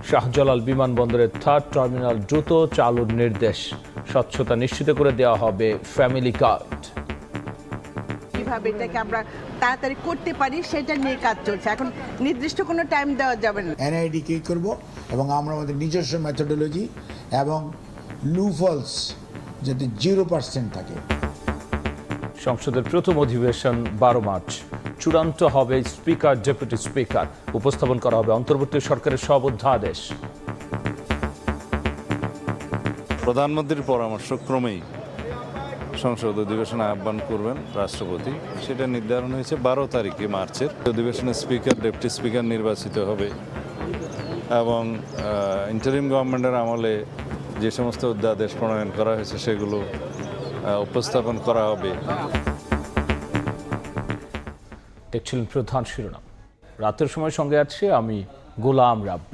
শাহজালাল বিমানবন্দরের third terminal দ্রুত চালুর নির্দেশ। স্বচ্ছতা নিশ্চিত করে দেওয়া হবে ফ্যামিলি কার্ড। কিভাবে এটাকে আমরা তাড়াতাড়ি করতে পারি সেটা নিয়ে কাজ চলছে। এখন নির্দিষ্ট কোনো টাইম দেওয়া যাবে না। এনআইডি কি করব এবং আমরা আমাদের নিজস্ব মেথোডোলজি এবং লুফলস যাতে 0% থাকে। সংসদের প্রথম অধিবেশন 12 মার্চ। চূড়ান্ত হবে স্পিকার, ডেপুটি স্পিকার। উপস্থাপন করা হবে অন্তর্বর্তী সরকারের সব অধ্যাদেশ। প্রধানমন্ত্রীর পরামর্শক্রমেই সংসদ অধিবেশন আহ্বান করবেন রাষ্ট্রপতি। সেটা নির্ধারণ হয়েছে 12 তারিখে মার্চের। অধিবেশনের স্পিকার, ডেপুটি স্পিকার নির্বাচিত হবে এবং ইন্টারিম গভর্নমেন্টের আমলে যে সমস্ত অধ্যাদেশ প্রণয়ন করা হয়েছে সেগুলো উপস্থাপন করা হবে। দেখছিলেন প্রধান শিরোনাম। রাতের সময় সঙ্গে আছে আমি গোলাম রাব্বি।